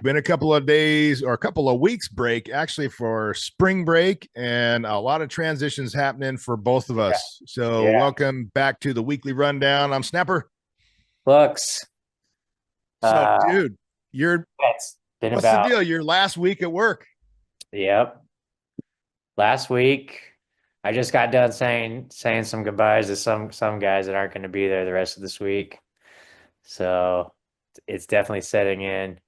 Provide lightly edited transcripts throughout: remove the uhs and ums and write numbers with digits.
Been a couple of days or a couple of weeks break actually for spring break, and a lot of transitions happening for both of Yeah. us. So Yeah. welcome back to the weekly rundown. I'm Snapper. Flux. So Uh, dude, you're it's been what's the about, deal? Your last week at work. yep. Last week, I just got done saying some goodbyes to some guys that aren't going to be there the rest of this week. So it's definitely setting in.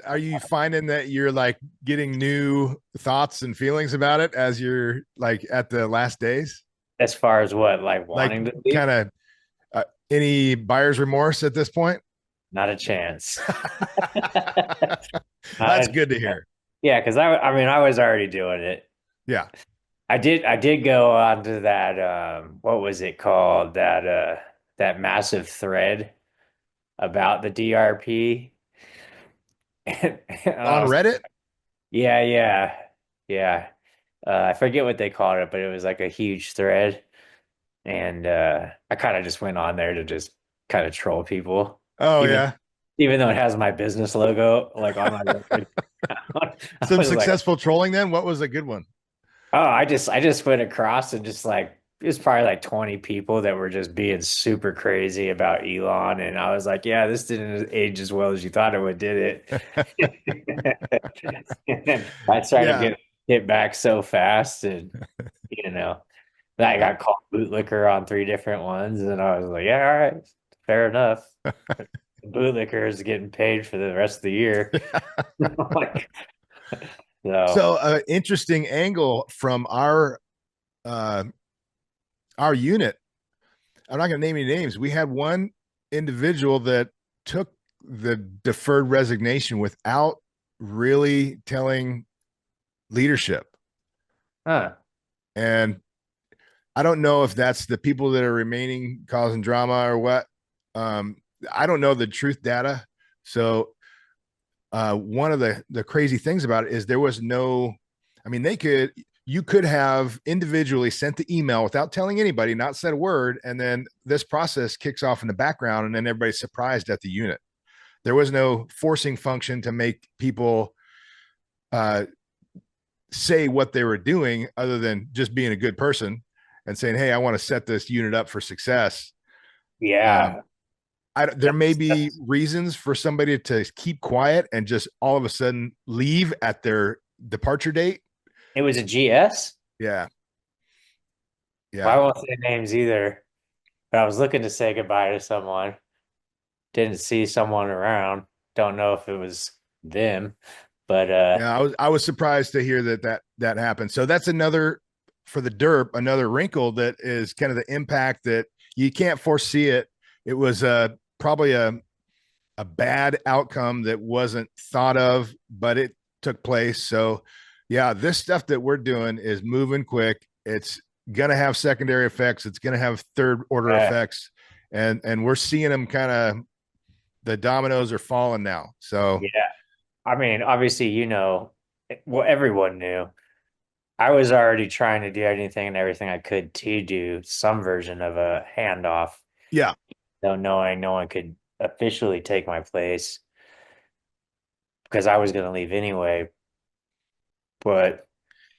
Are you finding that you're like getting new thoughts and feelings about it as you're like at the last days? As far as what, like Like wanting to leave? kind of any buyer's remorse at this point? Not a chance. Not That's a good to chance. hear. Yeah, because I mean, I was already doing it. Yeah. I did go on to that what was it called? That massive thread about the DRP. And I On was, Reddit? yeah, yeah, yeah. I forget what they called it, but it was like a huge thread. And I kind of just went on there to just kind of troll people, Oh even yeah. even though it has my business logo like on my record. I Some was like, successful trolling then? What was a good one? oh, I just went across and just like it was probably like 20 people that were just being super crazy about Elon. And I was like, yeah, this didn't age as well as you thought it would, did it? And I tried to Yeah. get hit back so fast and you know, then I Yeah. got called bootlicker on three different ones, and I was like, yeah, all right, fair enough. Bootlicker is getting paid for the rest of the year. Like, so So interesting angle from uh our unit. I'm not gonna name any names. We had one individual that took the deferred resignation without really telling leadership. huh. And I don't know if that's the people that are remaining causing drama or what. Um, I don't know the truth data. So one of the crazy things about it is there was no, I mean, you could have individually sent the email without telling anybody, not said a word, and then this process kicks off in the background, and then everybody's surprised at the unit. There was no forcing function to make people uh, say what they were doing, other than just being a good person and saying, "Hey, I want to set this unit up for success." Um, Yeah, there may be reasons for somebody to keep quiet and just all of a sudden leave at their departure date. it was a GS. Yeah, Well, I yeah, won't say names either, but I was looking to say goodbye to someone. Didn't see someone around. Don't know if it was them, but yeah. I was surprised to hear that happened. So that's another for the derp, another wrinkle that is kind of the impact that you can't foresee it. It was probably a bad outcome that wasn't thought of, but it took place. So, yeah, this stuff that we're doing is moving quick. It's going to have secondary effects. It's going to have third order uh, effects, and we're seeing them kind of the dominoes are falling now. So, yeah. I mean, obviously, well, everyone knew. I was already trying to do anything and everything I could to do some version of a handoff, yeah, though knowing no one could officially take my place because I was going to leave anyway. But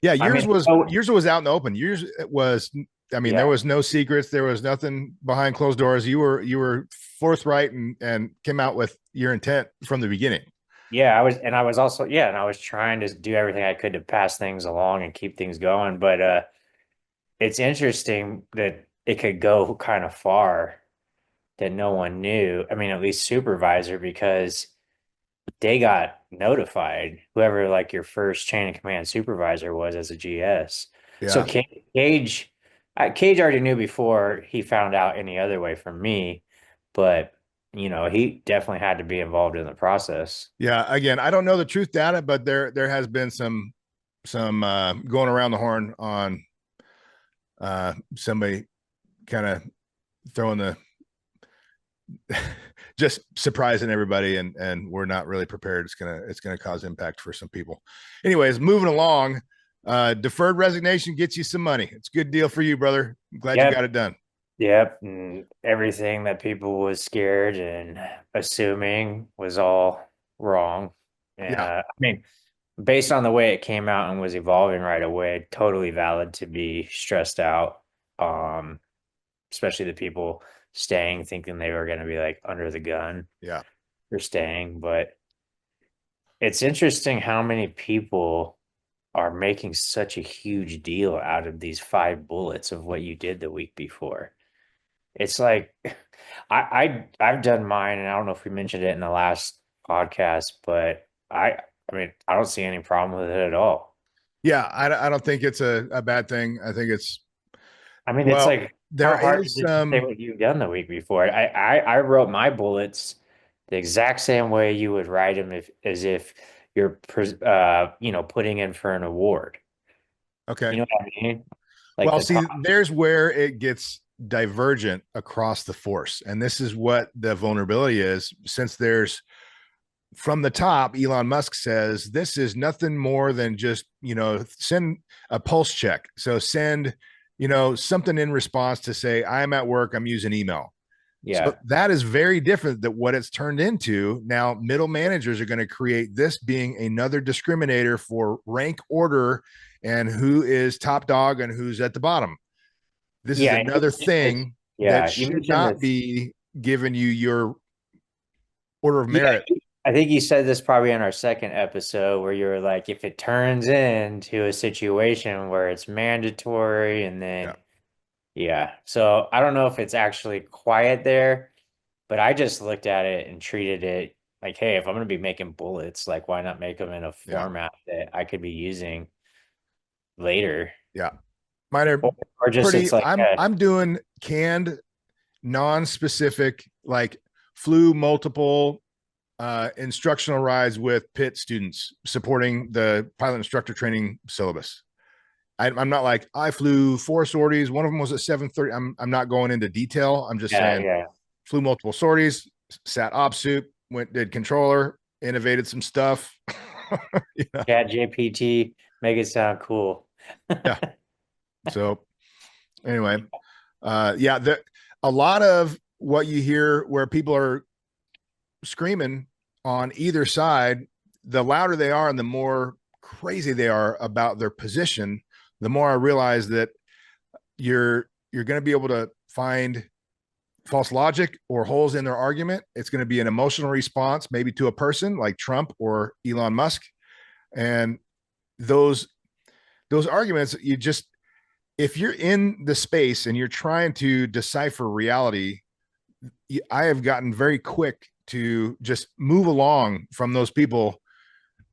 yeah. I mean, Yours was out in the open. Yours was. I mean, there yeah, was no secrets. There was nothing behind closed doors. You were forthright and came out with your intent from the beginning. yeah, I was also, yeah, and I was trying to do everything I could to pass things along and keep things going. But it's interesting that it could go kind of far that no one knew. I mean, at least supervisor, because they got notified, whoever like your first chain of command supervisor was as a GS. So Yeah. Cage, Cage already knew before he found out any other way from me, but he definitely had to be involved in the process. Yeah, again, I don't know the truth data, but there has been some going around the horn on somebody kind of throwing the just surprising everybody, and we're not really prepared. It's gonna cause impact for some people. Anyways, moving along. Deferred resignation gets you some money. It's a good deal for you, brother. I'm glad you got Yep, it done. yep, and everything that people was scared and assuming was all. wrong. Yeah, I mean, based on the way it came out and was evolving right away, totally valid to be stressed out. Um, Especially the people staying thinking they were going to be like under the gun yeah, for staying. But it's interesting how many people are making such a huge deal out of these 5 bullets of what you did the week before. It's like I've done mine, and I don't know if we mentioned it in the last podcast, but I mean I don't see any problem with it at all. yeah. I don't think it's a bad thing. I think it's I mean, it's well, like there how hard is is it to say what you've done the week before? I wrote my bullets the exact same way you would write them if as if you're putting in for an award. okay. You know what I mean? Like Well, the top. see, there's where it gets divergent across the force. And this is what the vulnerability is. Since there's from the top, Elon Musk says this is nothing more than just, send a pulse check. So send, something in response to say, I'm at work, I'm using email. So Yeah. that is very different than what it's turned into. Now, middle managers are going to create this being another discriminator for rank order and who is top dog and who's at the bottom. This is Yeah, and you another mentioned this. thing that Yeah, you should mentioned not this. be giving you your order of Yeah, merit. I think you said this probably in our second episode where you were like, if it turns into a situation where it's mandatory and Yeah. then yeah. So I don't know if it's actually quiet there, but I just looked at it and treated it like, hey, if I'm going to be making bullets, like, why not make them in a Yeah. format that I could be using later? Yeah. Mine are Or just pretty it's like, I'm doing canned, non-specific, like flew multiple instructional rides with pit students supporting the pilot instructor training syllabus. I'm not like I flew 4 sorties. One of them was at 7:30. I'm not going into detail. I'm just yeah, saying yeah. flew multiple sorties, sat op soup, went did controller, innovated some stuff. Yeah, Chat GPT, make it sound cool. yeah. So anyway, yeah, a lot of what you hear where people are screaming on either side, the louder they are and the more crazy they are about their position, the more I realize that you're going to be able to find false logic or holes in their argument. It's going to be an emotional response, maybe to a person like Trump or Elon Musk, and those those arguments. You just if you're in the space and you're trying to decipher reality, I have gotten very quick to just move along from those people.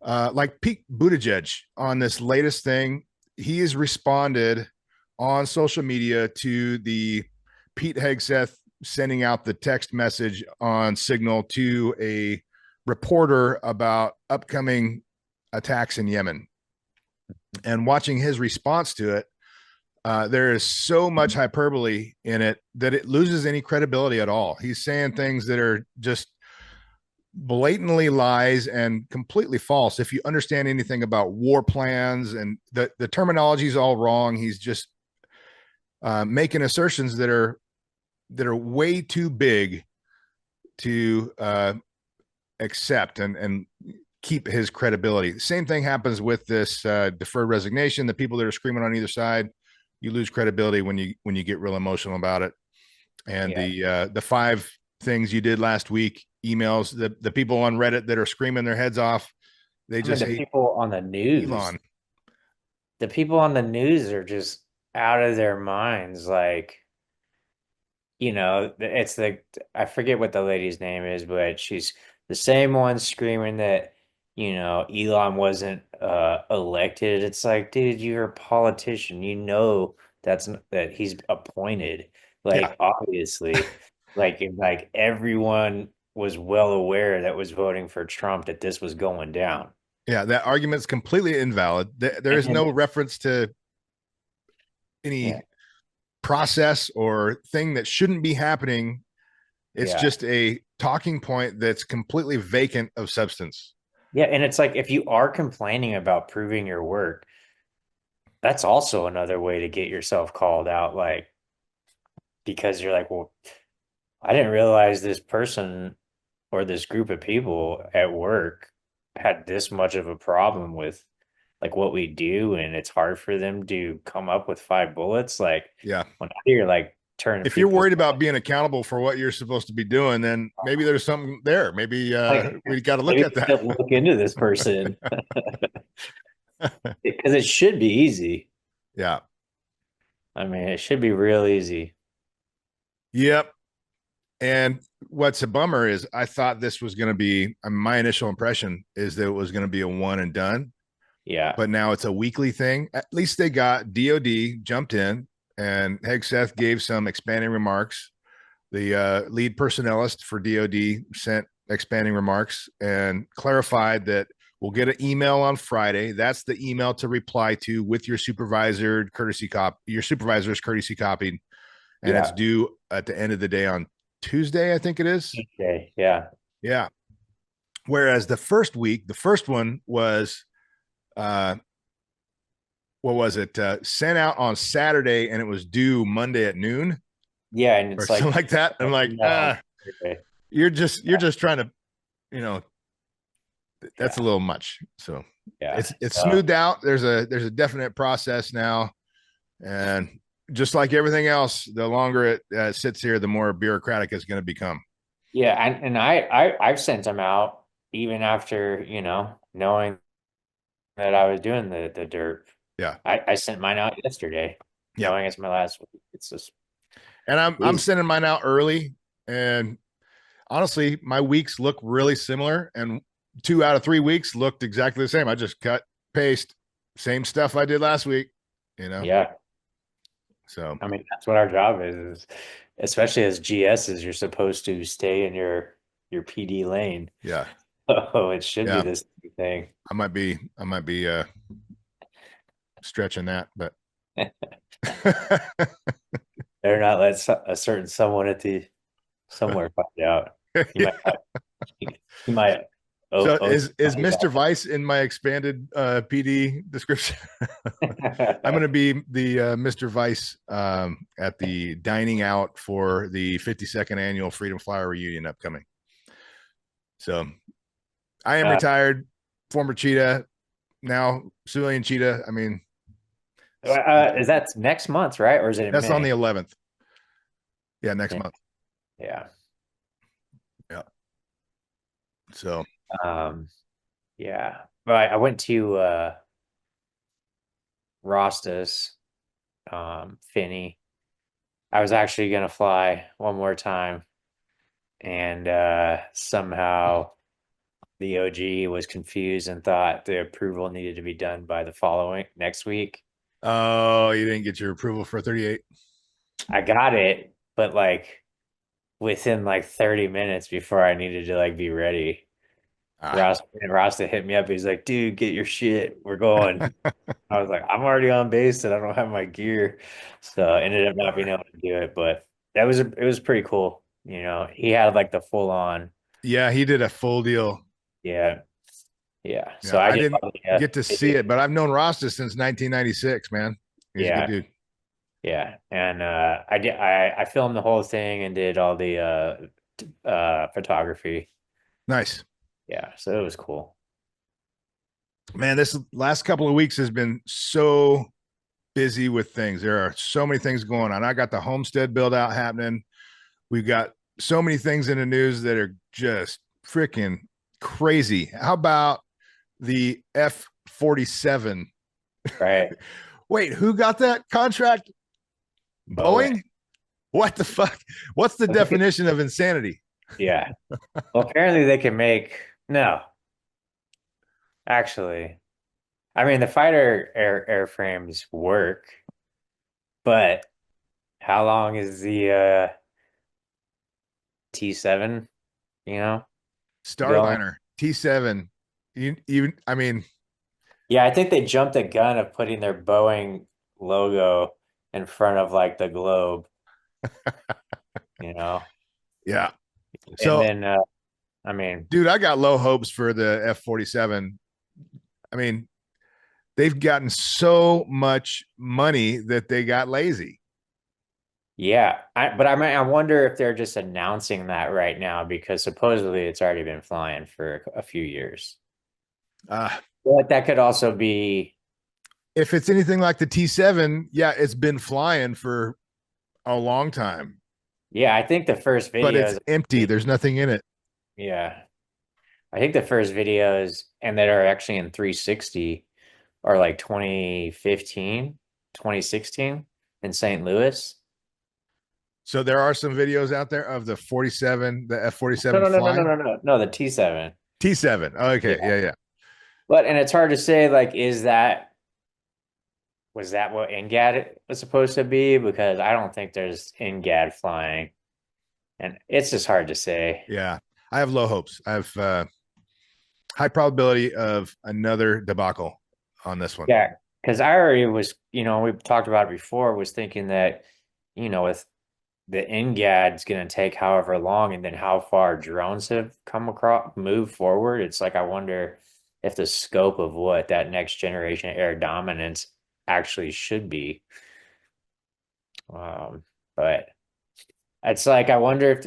Like Pete Buttigieg on this latest thing, he has responded on social media to the Pete Hegseth sending out the text message on Signal to a reporter about upcoming attacks in Yemen. And watching his response to it, there is so much hyperbole in it that it loses any credibility at all. He's saying things that are just blatantly lies and completely false. If you understand anything about war plans and the terminology is all wrong, he's just making assertions that are way too big to accept and keep his credibility. Same thing happens with this deferred resignation. The people that are screaming on either side, you lose credibility when you get real emotional about it. And Yeah. the 5 things you did last week, emails, the people on Reddit that are screaming their heads off, they I mean, just hate Elon. the people on the news are just out of their minds. Like, it's I forget what the lady's name is, but she's the same one screaming that, Elon wasn't elected. It's like, dude, you're a politician. That he's appointed. Yeah, Like, obviously, like everyone was well aware that was voting for Trump that this was going down. yeah, that argument's completely invalid. There is And no reference to yeah, any process or thing that shouldn't be happening. It's yeah. just a talking point that's completely vacant of substance. Yeah, and it's like if you are complaining about proving your work, that's also another way to get yourself called out, because you're like, well, I didn't realize this person or this group of people at work had this much of a problem with like what we do, and it's hard for them to come up with 5 bullets. Like Yeah. when I hear like turning If you're people worried about being accountable for what you're supposed to be doing, then maybe there's something there. Maybe like we got to look maybe at that. look into this person because it should be easy. Yeah. I mean, it should be real easy. Yep. And what's a bummer is I thought this was going to be, my initial impression is that it was going to be a one and done, Yeah. but now it's a weekly thing. At least they got DOD jumped in and Hegseth gave some expanding remarks. The lead personnelist for DOD sent expanding remarks and clarified that we'll get an email on Friday. That's the email to reply to with your supervisor's courtesy copied, and it's Yeah. due at the end of the day on Tuesday, I think it is. Okay. Yeah. Yeah. Whereas the first week, the first one was uh what was it? Sent out on Saturday and it was due Monday at noon Yeah. And or it's something like, like that. I'm like, no. Okay. you're just trying to, you know, that's Yeah. a little much. So Yeah. it's So, smoothed out. There's a definite process now, and just like everything else, the longer it sits here, the more bureaucratic it's going to become. yeah. And I've sent them out even after, knowing that I was doing the dirt. Yeah, I sent mine out yesterday, yeah. knowing it's my last week. It's just And I'm easy. sending mine out early, and honestly, my weeks look really similar, and 2 out of 3 weeks looked exactly the same. I just cut, paste, same stuff I did last week, you know. Yeah. So I mean, that's what our job is especially as GSs, you're supposed to stay in your PD lane. yeah, So it should be yeah. this thing. I might be stretching that, but Better not let a certain someone at the somewhere find out. You might yeah. you might So owe is somebody Mr. Vice in my expanded PD description? I'm going back. to be the Mr. Vice at the dining out for the 52nd annual Freedom Flyer reunion upcoming. So I am Uh, retired, former cheetah, now civilian cheetah. I mean, is that next month, right? Or is it in that's on the May? 11th. Yeah, next Yeah. month. Yeah. Yeah. So Um, yeah. But I went to Rostas, Finney. I was actually gonna fly one more time, and somehow the OG was confused and thought the approval needed to be done by the following next week. oh, you didn't get your approval for 38. I got it, but like within like 30 minutes before I needed to like be ready. Ah. Rasta hit me up. He's like, dude, get your shit. We're going. I was like, I'm already on base and I don't have my gear. So I ended up not being able to do it. But it was pretty cool. He had like the full on. Yeah, he did a full deal. Yeah. Yeah. So Yeah, I I did didn't all get to see it, but I've known Rasta since 1996, man. He's a good yeah. dude. Yeah. And I filmed the whole thing and did all the photography. Nice. Yeah. So it was cool. Man, this last couple of weeks has been so busy with things. There are so many things going on. I got the homestead build out happening. We've got so many things in the news that are just freaking crazy. How about the F-47? Right. Wait, who got that contract? Boeing. Boeing? What the fuck? What's the definition of insanity? Yeah. Well, apparently they can make no, actually. I mean the fighter airframes work, but how long is the T7, you know, going? Starliner, T7. I mean, Yeah, I think they jumped the gun of putting their Boeing logo in front of like the globe, you know. yeah. And So, then I mean, dude, I got low hopes for the F-47. I mean, they've gotten so much money that they got lazy. Yeah, but I mean, I wonder if they're just announcing that right now because supposedly it's already been flying for a few years. Uh, But that could also be, if it's anything like the T7, yeah, it's been flying for a long time, yeah, I think the first but it's videos, empty. There's nothing in it. yeah, I think the first videos and that are actually in 360 are like 2015, 2016 in St. Louis. So there are some videos out there of the 47, the No, F-47 no, no, no, no, flying. no, no, no, the T7. T7. Okay, Yeah. yeah, yeah. But and it's hard to say like was that what NGAD was supposed to be? Because I don't think there's NGAD flying. And it's just hard to say. Yeah. I have low hopes. I have high probability of another debacle on this one. Yeah, because I already was, we talked about it before, was thinking that, with the NGAD's going to take however long, and then how far drones have come across, move forward. It's like I wonder if the scope of what that next generation air dominance actually should be. Um, but it's like I wonder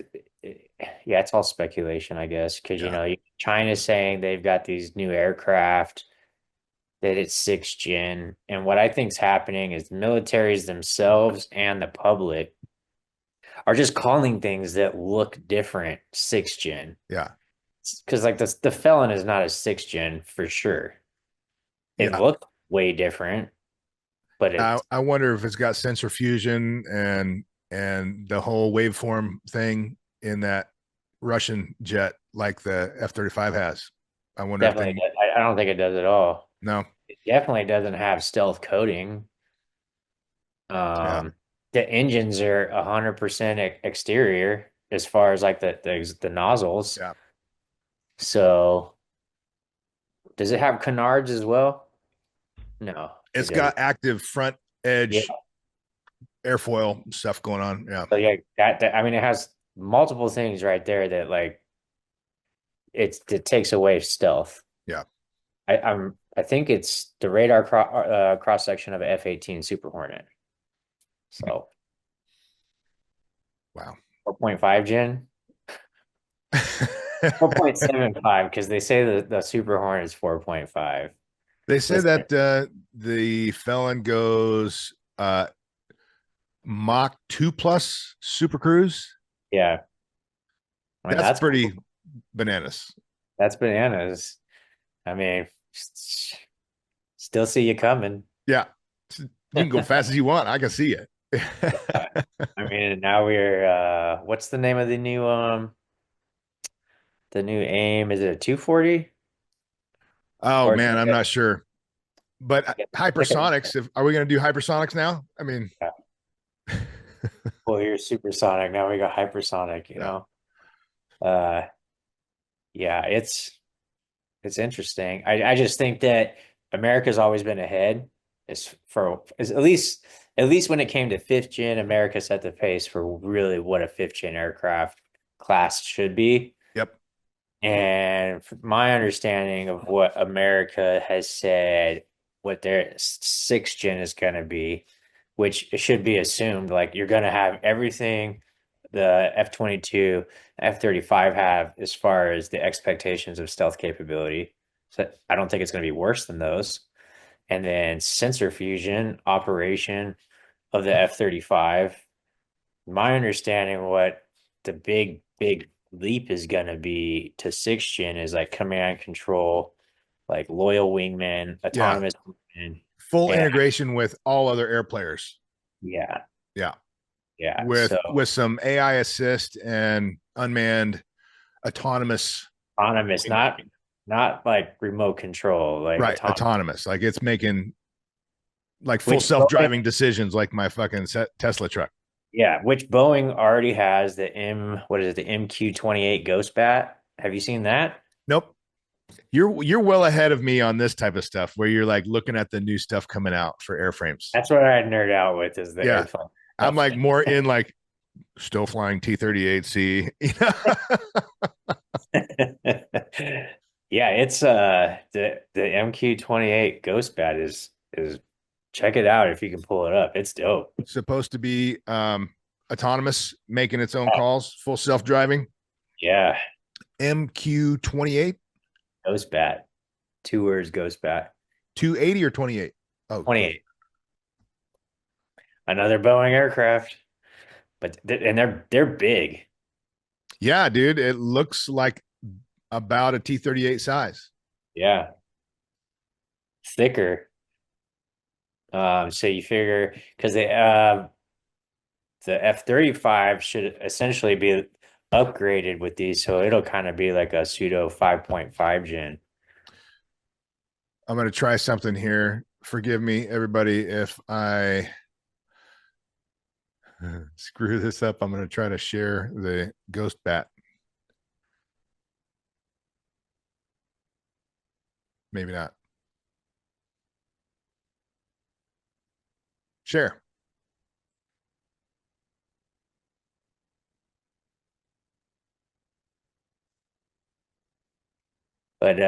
yeah, it's all speculation, I guess, because Yeah. China's saying they've got these new aircraft that it's sixth gen. And what I think's happening is the militaries themselves and the public are just calling things that look different sixth gen. Yeah. Because like the felon is not a sixth gen for sure. It Yeah. looked way different, but I wonder if it's got sensor fusion and the whole waveform thing in that Russian jet like the F-35 has. I wonder if definitely they I don't think it does at all. no. It definitely doesn't have stealth coding. Yeah. Um, the engines are 100% exterior as far as like the nozzles. Yeah. So does it have canards as well? No, it It's doesn't. got active front Yeah. edge airfoil stuff going on. Yeah. So yeah, that I mean it has multiple things right there that like it takes away stealth. Yeah. I think it's the radar cross section of a F-18 Super Hornet. So Wow. 4.5 gen. 4.75 because they say the Super Hornet is 4.5. They say Listen, that the felon goes Mach 2 plus Super Cruise. yeah, I mean That's that's pretty cool. bananas. That's bananas. I mean, still see you coming. Yeah. You can go fast as you want. I can see it. I mean, now we're what's the name of the new aim? Is it a 240 Oh or it's man, I'm not sure. But like a hypersonics, if are we going to do hypersonics now? I mean, yeah. Well, here's supersonic. Now we got hypersonic, yeah. Uh yeah, it's interesting. I just think that America's always been ahead as at least when it came to fifth gen, America set the pace for really what a fifth gen aircraft class should be. Yep. And my understanding of what America has said, what their sixth gen is going to be, which should be assumed, like you're going to have everything the F-22, F-35 have as far as the expectations of stealth capability. So I don't think it's going to be worse than those. And then sensor fusion operation of the F-35. My understanding what the big leap is going to be to sixth gen is like command control, like loyal wingman, Yeah. autonomous wingman, Full and integration with all other air players. yeah, Yeah. yeah. With So some AI assist and unmanned autonomous autonomous, wingman. not like remote control, like Right. autonomous. Autonomous. Like it's making like full Which Boeing, self-driving decisions like my fucking Tesla truck. yeah, which Boeing already has the what is it, the MQ-28 Ghost Bat? Have you seen that? Nope. You're well ahead of me on this type of stuff where you're like looking at the new stuff coming out for airframes. That's what I nerd out with is the Yeah. airplane I'm stuff. like more in like still flying T-38C. Yeah, it's the MQ-28 Ghost Bat is check it out if you can pull it up. It's dope. Supposed to be autonomous, making its own calls, full self-driving. Yeah, MQ-28, ghost bat. 2 words, ghost bat. 280 or 28? Oh, 28. 28. Another Boeing aircraft, but and they're big. Yeah, dude, it looks like about a T-38 size. Yeah, thicker. So you figure because the F-35 should essentially be upgraded with these, so it'll kind of be like a pseudo 5.5 gen. I'm going to try something here. Forgive me, everybody, if I screw this up. I'm going to try to share the ghost bat. Maybe not. Share. But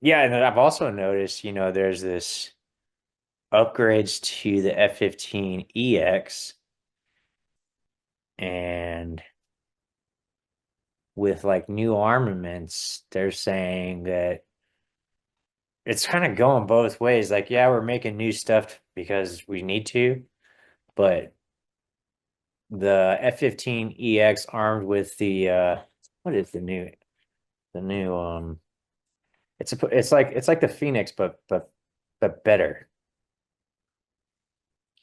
yeah, and I've also noticed, there's this upgrades to the F-15EX, and with like new armaments, they're saying that it's kind of going both ways. Like, yeah, we're making new stuff because we need to, but the F-15EX armed with the what is the new it's like the Phoenix but better.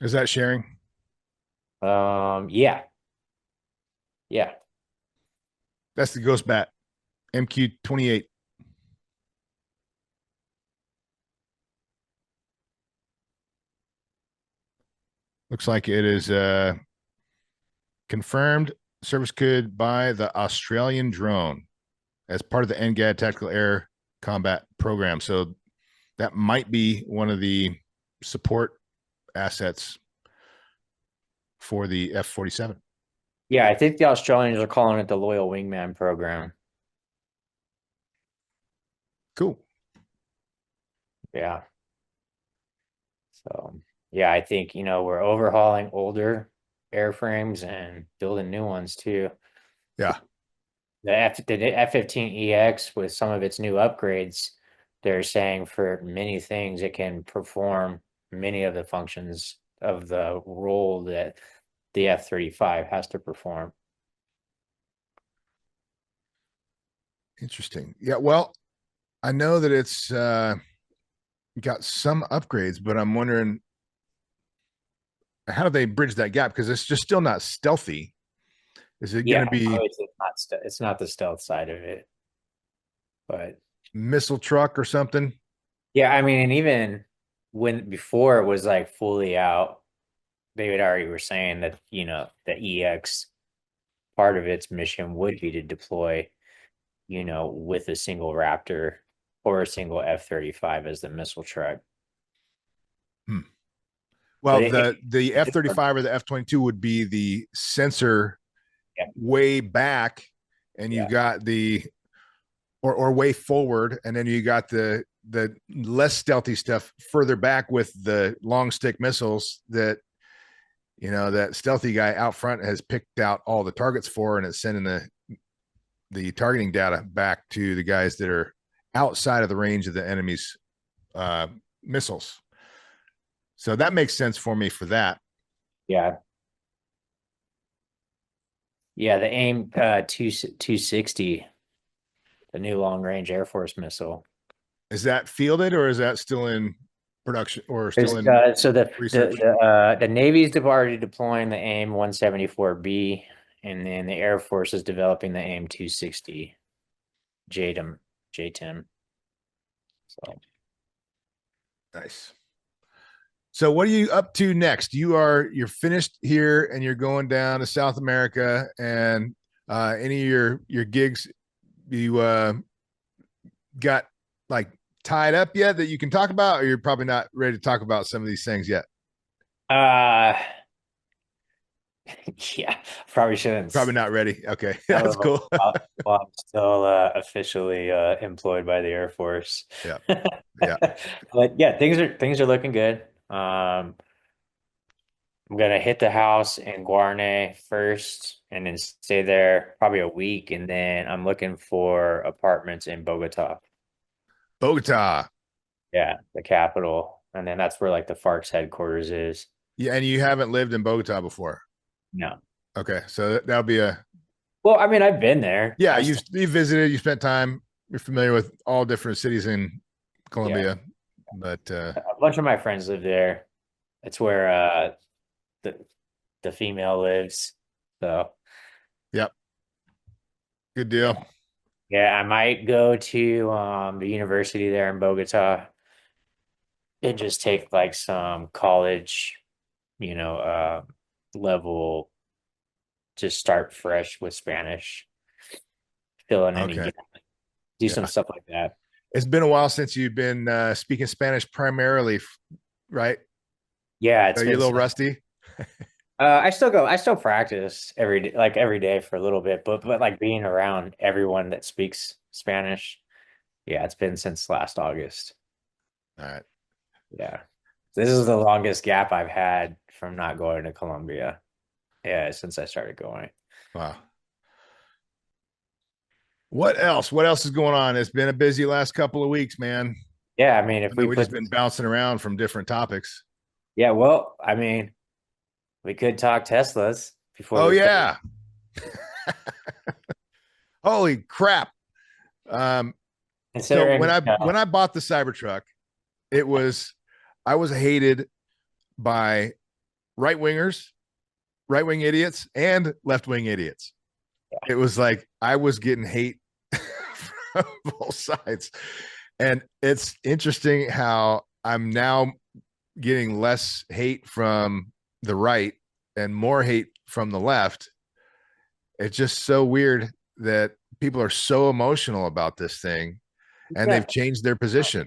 Is that sharing? Yeah. Yeah. That's the ghost bat. MQ-28. Looks like it is confirmed service could buy the Australian drone as part of the NGAD Tactical Air Combat Program. So that might be one of the support assets for the F-47. Yeah, I think the Australians are calling it the Loyal Wingman program. Cool. Yeah. So, yeah, I think, we're overhauling older airframes and building new ones too. Yeah. The F-15EX with some of its new upgrades, they're saying for many things it can perform many of the functions of the role that the F-35 has to perform. Interesting. Yeah. Well, I know that it's got some upgrades, but I'm wondering how do they bridge that gap? Because it's just still not stealthy. Is it going Yeah, to be obviously it's not the stealth side of it, but missile truck or something? yeah, I mean, and even when before it was like fully out, they had already were saying that, the EX part of its mission would be to deploy, with a single Raptor or a single F-35 as the missile truck. Hmm. But Well, the it's F-35 or the F-22 would be the sensor yeah, way back, and you've yeah, got the or way forward, and then you got the less stealthy stuff further back with the long stick missiles that that stealthy guy out front has picked out all the targets for, and it's sending the targeting data back to the guys that are outside of the range of the enemy's missiles. So that makes sense for me for that. yeah, yeah. The AIM 260, the new long range Air Force missile. Is that fielded or is that still in production or still There's in so research? the Navy's already deploying the AIM 174B, and then the Air Force is developing the AIM 260 JTIM JTIM. So Nice. So what are you up to next? You're finished here and you're going down to South America, and any of your gigs you got like tied up yet that you can talk about, or you're probably not ready to talk about some of these things yet? uh yeah, probably shouldn't Probably not ready. Okay, tell that's them cool. while I'm still officially employed by the Air Force. Yeah, yeah. But yeah, things are looking good. I'm gonna hit the house in Guarne first and then stay there probably a week, and then I'm looking for apartments in Bogota. Bogota. Yeah, the capital. And then that's where like the FARC's headquarters is. Yeah, and you haven't lived in Bogota before. No. Okay, so that'll be a Well, I mean, I've been there. yeah. I You visited, you spent time, you're familiar with all different cities in yeah, Colombia, but a bunch of my friends live there. It's where the the female lives. So yep, good yeah. deal. Yeah, I might go to the university there in Bogota and just take like some college, you know, level, just start fresh with Spanish, fill in any Okay, gap, do some yeah. stuff like that. It's been a while since you've been speaking Spanish primarily, right? Yeah, Are it's you a been little so rusty? I still practice every day for a little bit, but like being around everyone that speaks Spanish, yeah, it's been since last August. All right. Yeah. This is the longest gap I've had from not going to Colombia. Yeah, since I started going. Wow. What else? What else is going on? It's been a busy last couple of weeks, man. Yeah, I mean, I if know we we put just been this, bouncing around from different topics. yeah, well, I mean, we could talk Teslas before Oh this goes. yeah. Holy crap. So when Considering, I bought the Cybertruck, it was I was hated by right wingers, right wing idiots, and left wing idiots. It was like I was getting hate from both sides. And it's interesting how I'm now getting less hate from the right and more hate from the left. It's just so weird that people are so emotional about this thing and they've yeah, changed their position.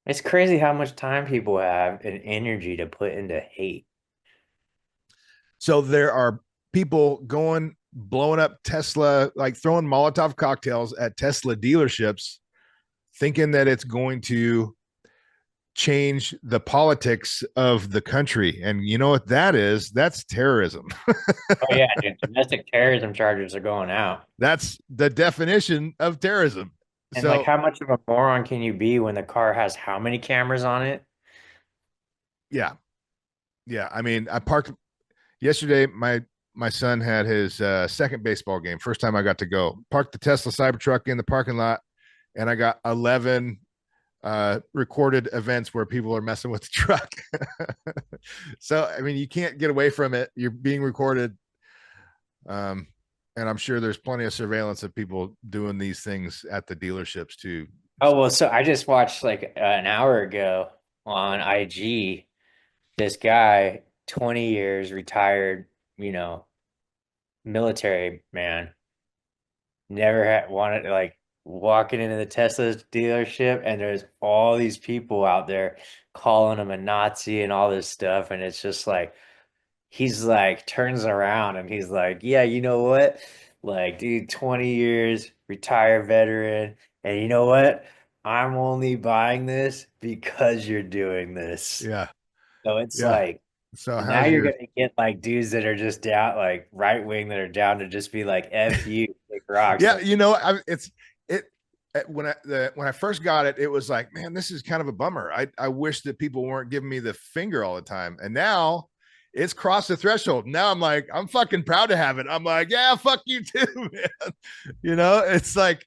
it's crazy how much time people have and energy to put into hate. So there are people going blowing up Tesla, like throwing Molotov cocktails at Tesla dealerships, thinking that it's going to change the politics of the country. And you know what that is? That's terrorism. Oh yeah, dude, domestic terrorism charges are going out. That's the definition of terrorism. And like, So, how much of a moron can you be when the car has how many cameras on it? yeah. Yeah, I mean, I parked yesterday. My son had his second baseball game. First time I got to go. Parked the Tesla Cybertruck in the parking lot, and I got 11 recorded events where people are messing with the truck. So, I mean, you can't get away from it. You're being recorded. Um, and I'm sure there's plenty of surveillance of people doing these things at the dealerships too. Oh, well, so I just watched like an hour ago on IG, this guy, 20 years retired, you know, military man, never had wanted like walking into the Tesla dealership, and there's all these people out there calling him a Nazi and all this stuff. And it's just like, he's like turns around and he's like, yeah, you know what? Like, dude, 20 years, retired veteran. And you know what? I'm only buying this because you're doing this. Yeah, So it's yeah. like, So now how's you're your gonna get like dudes that are just down, like right wing, that are down to just be like, F you, kick rocks. yeah, Like, it's it when I first got it, it was like, man, this is kind of a bummer. I wish that people weren't giving me the finger all the time. And now it's crossed the threshold. Now I'm like, I'm fucking proud to have it. I'm like, yeah, fuck you too, man. It's like,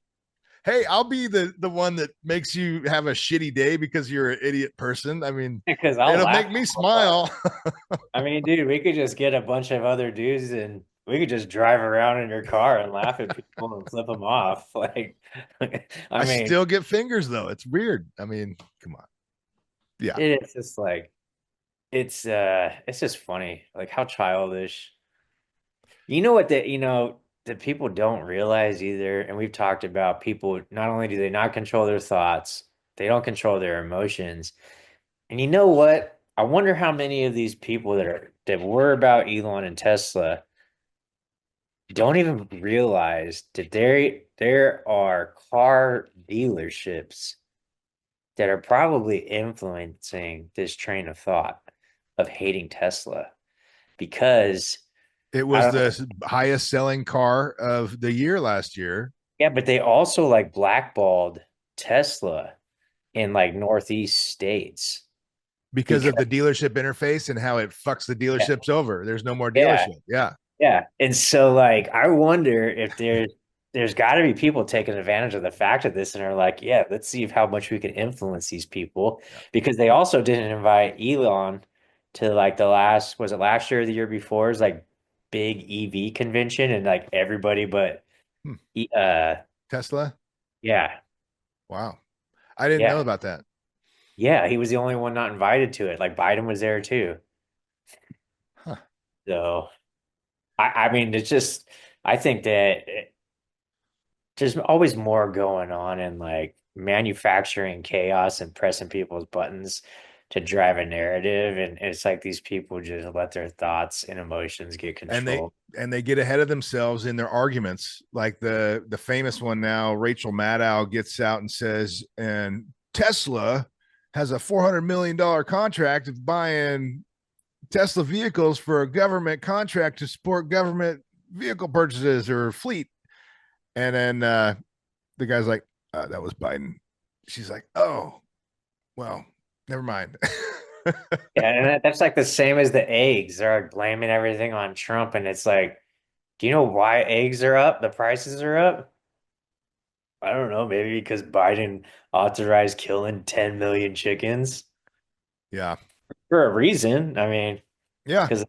hey, I'll be the one that makes you have a shitty day because you're an idiot person. I mean, because I'll it'll laugh make my me whole life. smile. I mean, dude, we could just get a bunch of other dudes and we could just drive around in your car and laugh at people and flip them off. Like, I I mean, still get fingers though. It's weird. I mean, come on. Yeah. it's just like, it's just funny, like how childish. You know what that people don't realize either, and we've talked about people, not only do they not control their thoughts, they don't control their emotions. And you know what? I wonder how many of these people that were about Elon and Tesla don't even realize that there are car dealerships that are probably influencing this train of thought. of hating Tesla because It I was don't know. the highest selling car of the year last year Yeah, but they also like blackballed Tesla in like Northeast states because of because the dealership interface and how it fucks the yeah, dealerships over. There's no more yeah, dealership. Yeah. yeah. And so like I wonder if there's got to be people taking advantage of the fact of this and are like, yeah, let's see if how much we can influence these people Yeah. because they also didn't invite Elon to like the last was it last year or the year before? It's like big EV convention and like everybody but Hmm. E- Tesla. yeah, Wow. I didn't know yeah. about that. Yeah, he was the only one not invited to it. Like Biden was there too. Huh. So I mean, it's just I think that there's always more going on in like manufacturing chaos and pressing people's buttons to drive a narrative, and it's like these people just let their thoughts and emotions get and they control. and they get ahead of themselves in their arguments. Like the famous one now, Rachel Maddow gets out and says, and Tesla has a $400 million contract of buying Tesla vehicles for a government contract to support government vehicle purchases or fleet. And then the guy's like, that was Biden. She's like, oh, well, never mind. Yeah, and that's like the same as the eggs. They're like blaming everything on Trump, and it's like, do you know why eggs are up? The prices are up? I don't know, maybe because Biden authorized killing 10 million chickens Yeah. for a reason. I mean, Yeah. because,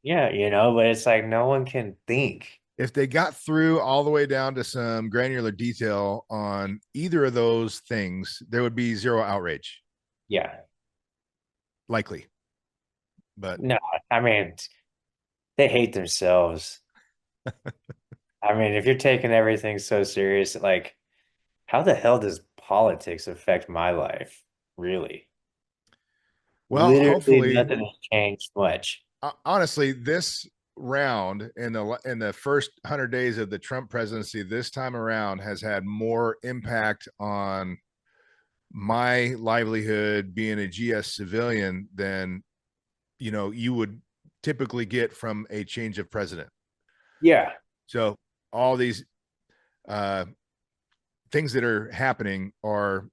yeah, but it's like no one can think. If they got through all the way down to some granular detail on either of those things, there would be zero outrage, Yeah. likely. But No, I mean, they hate themselves. I mean, if you're taking everything so serious, like, how the hell does politics affect my life? Really? well, Literally hopefully, nothing has changed much. honestly, this round in the first 100 days of the Trump presidency this time around has had more impact on my livelihood being a GS civilian than you would typically get from a change of president. Yeah. So all these uh, things that are happening are,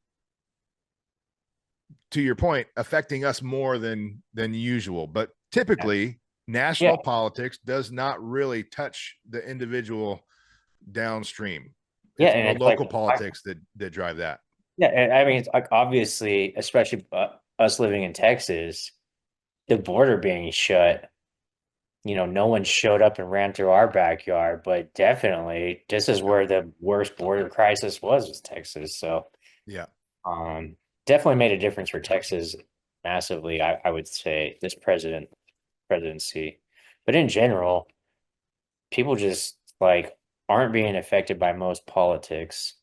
to your point, affecting us more than usual. But typically, Yeah. national politics does not really touch the individual downstream. Yeah. It's And more it's like, local politics that drive that. yeah. And I mean, it's like obviously, especially us living in Texas, the border being shut, no one showed up and ran through our backyard, but definitely this is Yeah, where the worst border crisis was Texas. So, yeah, um, definitely made a difference for Texas massively, I would say, this presidency. But in general, people just like aren't being affected by most politics,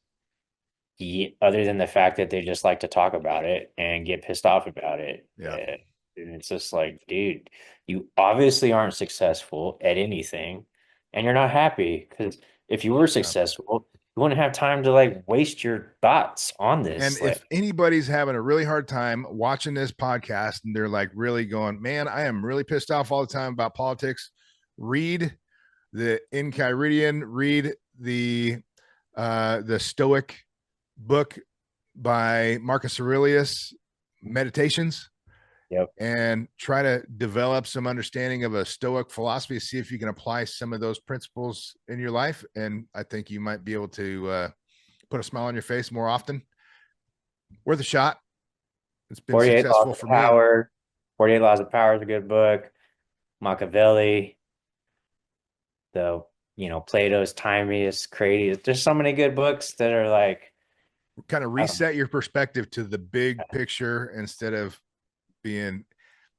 other than the fact that they just like to talk about it and get pissed off about it. yeah. And it's just like, dude, you obviously aren't successful at anything and you're not happy because if you were Yeah. successful, you wouldn't have time to like waste your thoughts on And this. Like, if anybody's having a really hard time watching this podcast and they're like really going, man, I am really pissed off all the time about politics, read the Enchiridion, read the Stoic book by Marcus Aurelius, Meditations, yep. and try to develop some understanding of a Stoic philosophy. See if you can apply some of those principles in your life, and I think you might be able to put a smile on your face more often. Worth a shot. It's been 48 Laws successful of for me. Power. 48 Laws of Power is a good book. Machiavelli, the, Plato's Timaeus, Critias. There's so many good books that are like, Kind of I don't know. reset your perspective to the big picture instead of being,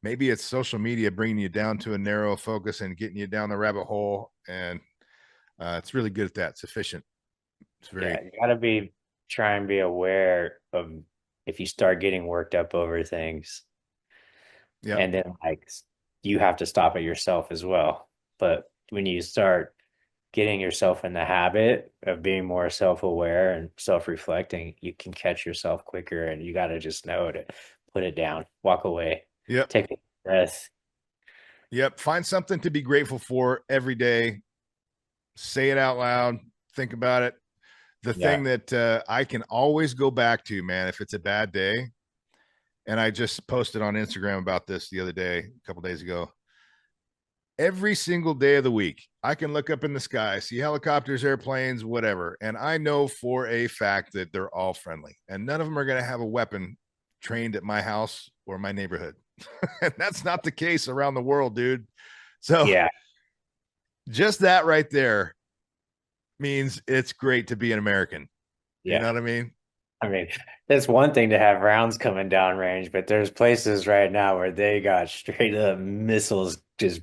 maybe it's social media bringing you down to a narrow focus and getting you down the rabbit hole. And it's really good at that. It's efficient. It's Yeah, very, you gotta try and be aware of if you start getting worked up over things, yeah, and then like you have to stop it yourself as well. But when you start getting yourself in the habit of being more self-aware and self-reflecting, you can catch yourself quicker, and you gotta just know to put it down, walk away, yep. take it. Yes. Yep. Find something to be grateful for every day. Say it out loud. Think about it. The Yeah. thing that I can always go back to, man, if it's a bad day, and I just posted on Instagram about this the other day, a couple days ago. Every single day of the week, I can look up in the sky, see helicopters, airplanes, whatever, and I know for a fact that they're all friendly, and none of them are going to have a weapon trained at my house or my neighborhood. And that's not the case around the world, dude. So Yeah. just that right there means it's great to be an American. You Yeah. know what I mean? I mean, it's one thing to have rounds coming down range, but there's places right now where they got straight up missiles just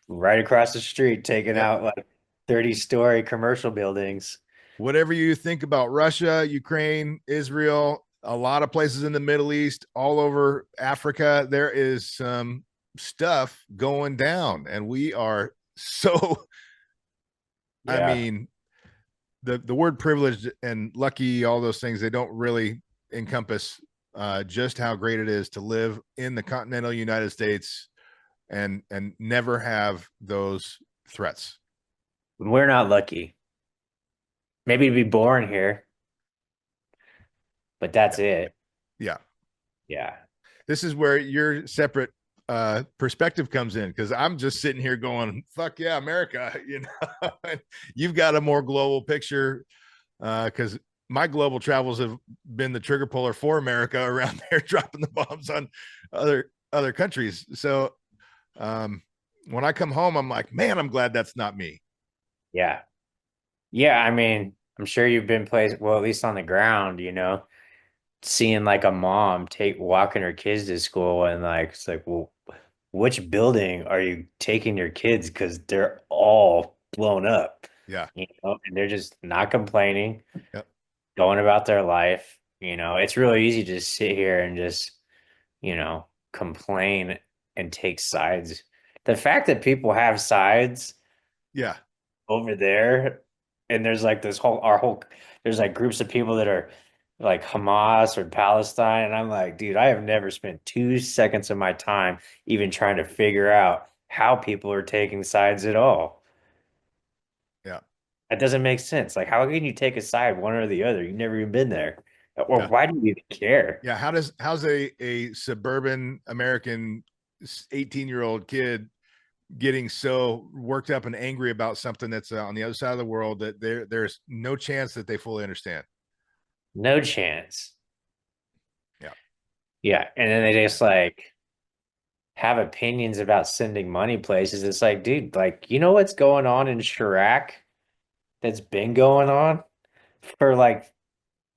right across the street, taking Yep. out like 30-story commercial buildings. Whatever you think about Russia, Ukraine, Israel, a lot of places in the Middle East, all over Africa, there is some stuff going down. And we are so, I Yeah. mean, the word privileged and lucky, all those things, they don't really encompass just how great it is to live in the continental United States and never have those threats. We're not lucky. Maybe to be born here, but Yeah. that's it. Yeah. Yeah. This is where your separate perspective comes in, because I'm just sitting here going, fuck yeah, America. You've got a more global picture, because my global travels have been the trigger puller for America around there dropping the bombs on other countries. So um, when I come home, I'm like, man, I'm glad that's not me. Yeah. Yeah. I mean, I'm sure you've been placed, well, at least on the ground, seeing like a mom take walking her kids to school and like it's like, well, which building are you taking your kids? Because they're all blown up, Yeah. and they're just not complaining, Yep. going about their life. It's really easy to sit here and just, complain and take sides. The fact that people have sides Yeah. over there, and there's like there's like groups of people that are like Hamas or Palestine, and I'm like, dude, I have never spent 2 seconds of my time even trying to figure out how people are taking sides at all. Yeah. That doesn't make sense. Like, how can you take a side one or the other? You've never even been there. Or Yeah. why do you even care? Yeah. How's a suburban American 18-year-old kid getting so worked up and angry about something that's on the other side of the world that there's no chance that they fully understand. No chance. Yeah. Yeah. And then they just like have opinions about sending money places. It's like, dude, like, you know what's going on in Chirac that's been going on for like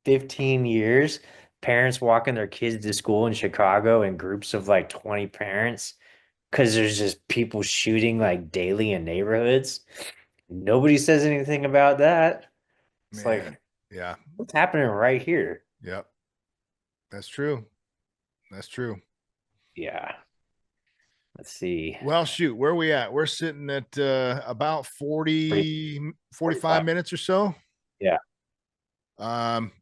15 years? Parents walking their kids to school in Chicago in groups of like 20 parents because there's just people shooting like daily in neighborhoods. Nobody says anything about that. It's Man. like, Yeah. what's happening right here? Yep. That's true. That's true. Yeah. Let's see. Well, shoot, where are we at? We're sitting at about 40, 45 45. minutes or so. Yeah. Um,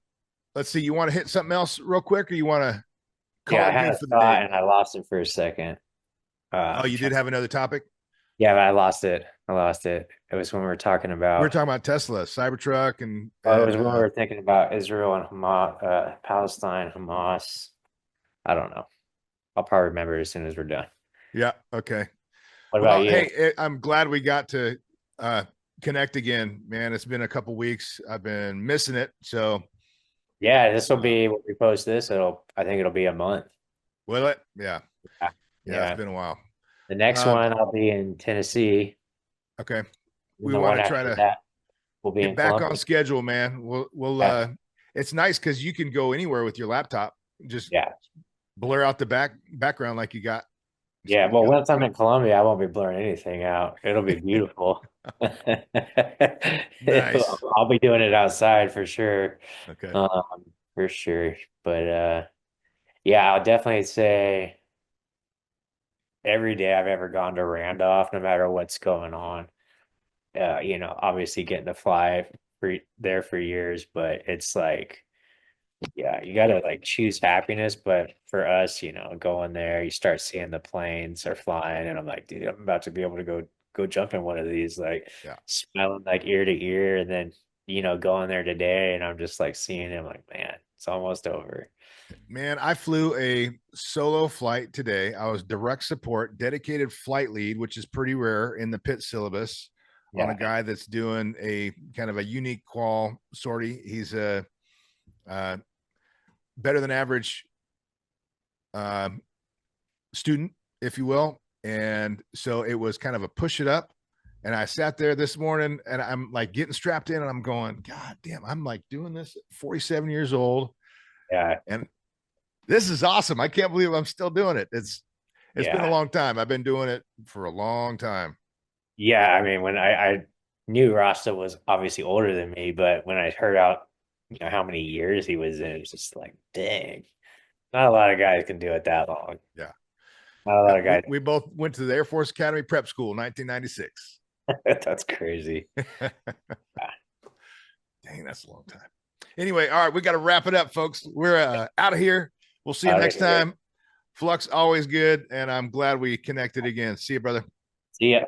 let's see. You want to hit something else real quick, or you want to Yeah. call I it had good a for the thought day? and I lost it for a second. Oh, I'm you did trying. have another topic. Yeah, but I lost it. I lost it. It was when we were talking We were about, talking about Tesla, Cybertruck, and oh, it was when we were thinking about Israel and Hamas, Palestine, Hamas. I don't know. I'll probably remember it as soon as we're done. yeah, okay. What about Well, you? hey, I'm glad we got to uh, connect again, man. It's been a couple weeks. I've been missing it. So, Yeah, this will uh, be when we post this. I think it'll be a month. will it? Yeah, Yeah. yeah. It's Yeah. been a while. The next Um, one I'll be in Tennessee, okay, and we the want one to try after to that will be get in back on Columbia. schedule, man. We'll Yeah. it's nice because you can go anywhere with your laptop. Just Yeah. blur out the background like you got. Just Yeah. there Well, you go. once I'm in Columbia, I won't be blurring anything out. It'll be beautiful. Nice. I'll be doing it outside for sure. Okay. For sure. But yeah, I'll definitely say every day I've ever gone to Randolph, no matter what's going on. Obviously getting to fly there for years, but it's like Yeah, you gotta like choose happiness, but for us, going there, you start seeing the planes are flying, and I'm like, dude, I'm about to be able to go jump in one of these, like Yeah. smiling like ear to ear, and then going there today, and I'm just like seeing him, like, man, it's almost over. Man, I flew a solo flight today. I was direct support, dedicated flight lead, which is pretty rare in the pit syllabus, on a Yeah, guy that's doing a kind of a unique qual sortie. He's a uh, better than average uh, student, if you will. And so it was kind of a push it up. And I sat there this morning and I'm like getting strapped in and I'm going, God damn, I'm like doing this at 47 years old. yeah, And this is awesome. I can't believe I'm still doing it. It's been a yeah, long time. I've been doing it for a long time. yeah. I mean, when I knew Rasta was obviously older than me, but when I heard out, how many years he was in, it's just like, dang, not a lot of guys can do it that long. Yeah. Not a Yeah. lot of guys. We both went to the Air Force Academy Prep School, 1996. That's crazy. Dang, that's a long time. Anyway, all right, we got to wrap it up, folks. We're out of here. We'll see you All next right. time. Flux, always good. And I'm glad we connected again. See you, brother. See ya.